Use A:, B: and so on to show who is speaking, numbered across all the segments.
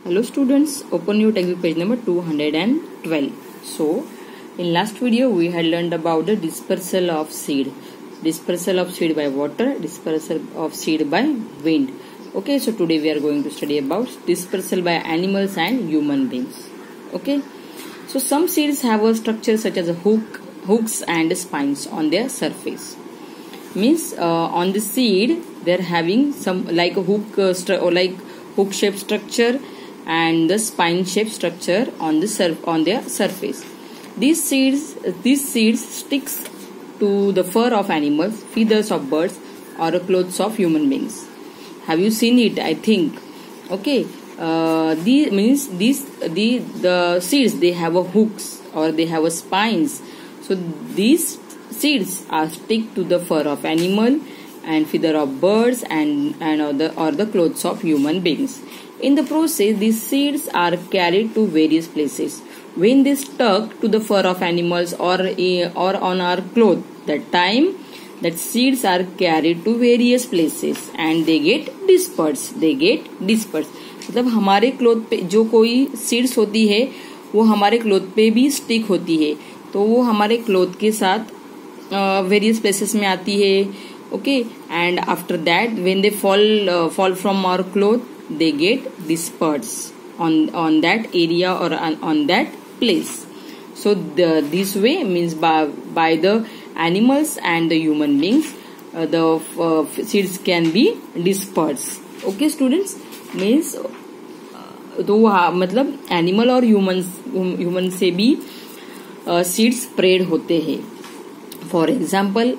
A: Hello students, open your textbook page number 212. So, in last video we had learned about the dispersal of seed. Dispersal of seed by water, dispersal of seed by wind. Okay, so today we are going to study about dispersal by animals and human beings. Okay, so some seeds have a structure such as a hooks and spines on their surface. Means on the seed they are having some like a hook or like hook shaped structure and the spine shaped structure on their surface. These seeds sticks to the fur of animals, feathers of birds, or clothes of human beings. Have you seen it? I think. Okay. The seeds, they have a hooks or they have a spines. So these seeds are stick to the fur of animal and feather of birds and the clothes of human beings. In the process, these seeds are carried to various places. When they stuck to the fur of animals or on our cloth, that time that seeds are carried to various places and they get dispersed. मतलब हमारे cloth पे जो कोई seeds होती है वो हमारे cloth पे भी स्टिक होती है, तो वो हमारे क्लोथ के साथ वेरियस प्लेसेस में आती है. Okay, and after that when they fall from our cloth they get dispersed on that area or on that place. So this way means by the animals and the human beings the seeds can be dispersed. Okay students, means तो मतलब animal और human से भी seeds spread होते हैं. For example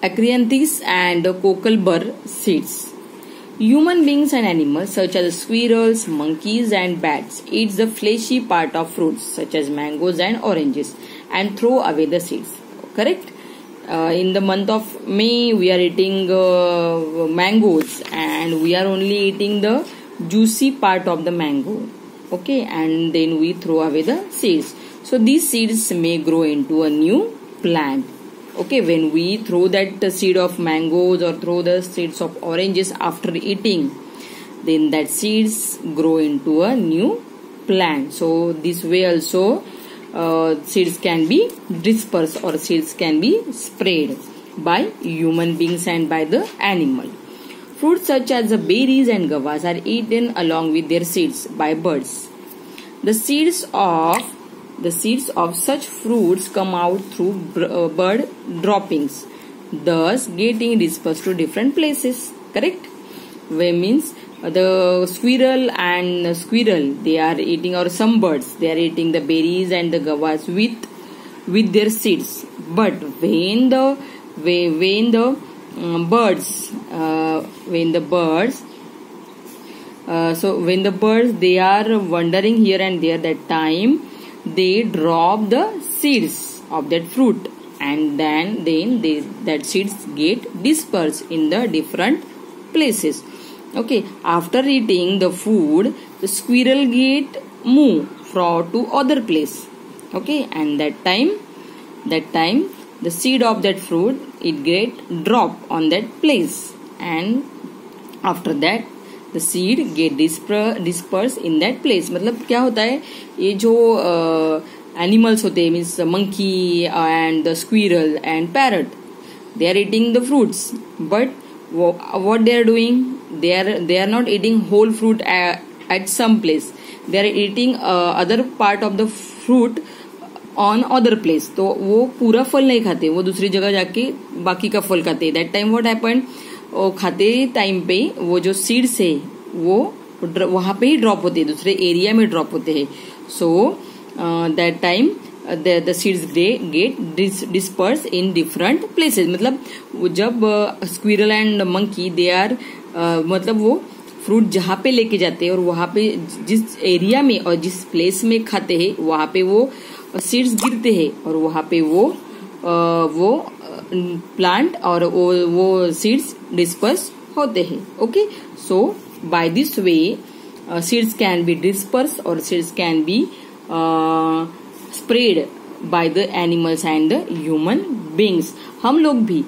A: achyranthes and cocklebur seeds. Human beings and animals such as squirrels, monkeys and bats eat the fleshy part of fruits such as mangoes and oranges and throw away the seeds. Correct? In the month of May we are eating mangoes and we are only eating the juicy part of the mango. Okay, and then we throw away the seeds. So these seeds may grow into a new plant. Okay, when we throw that seed of mangoes or throw the seeds of oranges after eating, then that seeds grow into a new plant. So this way also seeds can be dispersed or seeds can be spread by human beings and by the animal. Fruits such as the berries and guavas are eaten along with their seeds by birds. The seeds of such fruits come out through bird droppings, thus getting dispersed to different places. Correct? Where means the squirrel they are eating, or some birds they are eating the berries and the guavas with their seeds. But when the birds they are wandering here and there, that time they drop the seeds of that fruit and then that seeds get dispersed in the different places. Okay, after eating the food, the squirrel get move to other place. Okay, and that time the seed of that fruit it get drop on that place, and after that the seed get dispersed in that place. मतलब क्या होता है, ये जो animals होते हैं, means monkey and the squirrel and parrot, they are eating the fruits, but what they are doing, they are not eating whole fruit at some place, they are eating other part of the fruit on other place. तो वो पूरा फल नहीं खाते, वो दूसरी जगह जाके बाकी का फल खाते. दैट टाइम व्हाट हैपेंड, खाते टाइम पे वो जो सीड्स है वो वहां पे ही ड्रॉप होते हैं, दूसरे एरिया में ड्रॉप होते हैं. So that time the seeds get disperse in different places. मतलब जब squirrel and monkey they are मतलब वो फ्रूट जहाँ पे लेके जाते हैं और वहां पे जिस एरिया में और जिस प्लेस में खाते हैं वहां पे वो सीड्स गिरते हैं और वहां पे वो प्लांट और वो सीड्स डिस्पर्स होते हैं. Okay, so by this way seeds can be disperse or seeds can be spread by the animals and the human beings. हम लोग भी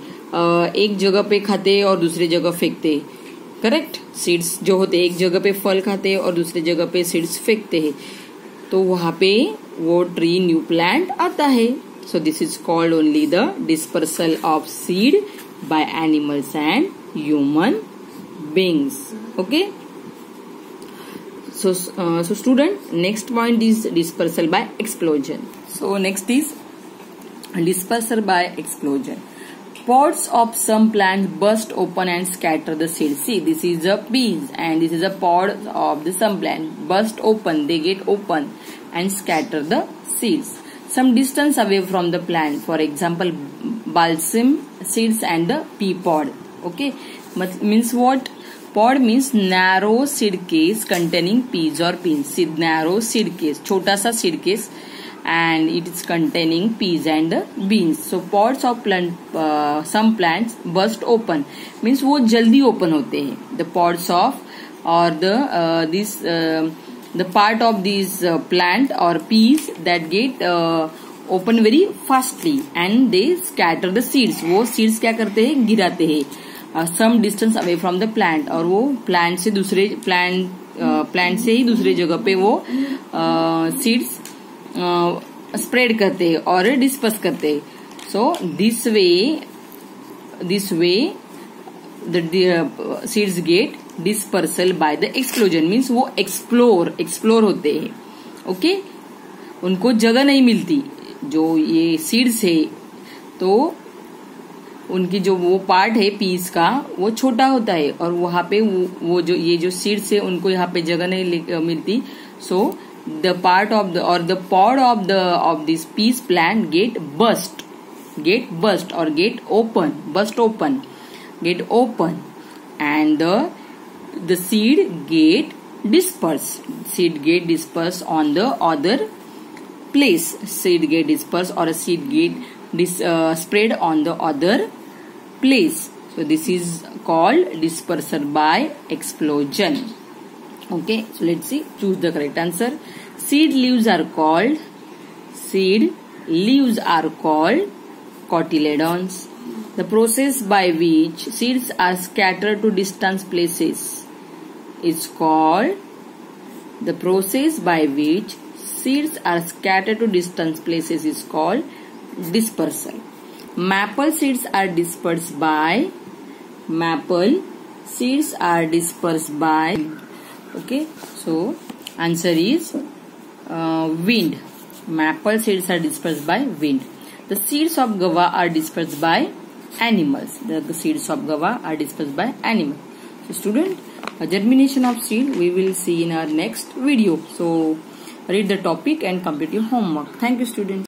A: एक जगह पे खाते और दूसरी जगह फेंकते, करेक्ट। सीड्स जो होते हैं एक जगह पे फल खाते हैं और दूसरी जगह पे सीड्स फेंकते हैं, तो वहां पे वो ट्री न्यू प्लांट आता है। So this is called only the dispersal of seed by animals and human beings. Okay, so student, next point is dispersal by explosion. So next is dispersal by explosion. Pods of some plants burst open and scatter the seeds. See, this is a peas and this is a pod of the some plant. Burst open, they get open and scatter the seeds some distance away from the plant. For example, balsam seeds and the pea pod. Okay, means what? Pod means narrow seed case containing peas or beans. Narrow seed case, छोटा सा seed case, and it is containing peas and beans. So pods of some plants burst open means वो जल्दी open होते हैं. The pods of or the part of these plant or peas that get open very fastly and they scatter the seeds. वो seeds क्या करते हैं? गिराते हैं. Some distance away from the plant, और वो प्लांट से दूसरे प्लांट से ही दूसरे जगह पे वो सीड्स स्प्रेड करते हैं और डिस्पर्स करते हैं. So this way the seeds get dispersal by the explosion. Means वो एक्सप्लोर होते हैं. ओके, उनको जगह नहीं मिलती. जो ये सीड्स है तो उनकी जो वो पार्ट है पीस का वो छोटा होता है और वहां पे वो जो ये जो सीड्स है उनको यहाँ पे जगह नहीं मिलती. So the part of the or the pod of this peas plant get burst or get open and the seed get disperse on the other place. Seed get dispersed or a seed get spread on the other place. So this is called dispersal by explosion. Okay, so let's see, choose the correct answer. Seed leaves are called cotyledons. The process by which seeds are scattered to distant places is called seeds are scattered to distant places is called dispersal. Maple seeds are dispersed by okay, so answer is wind. Maple seeds are dispersed by wind. The seeds of guava are dispersed by animals. The seeds of guava are dispersed by animals. So student, germination of seed we will see in our next video. So read the topic and complete your homework. Thank you, students.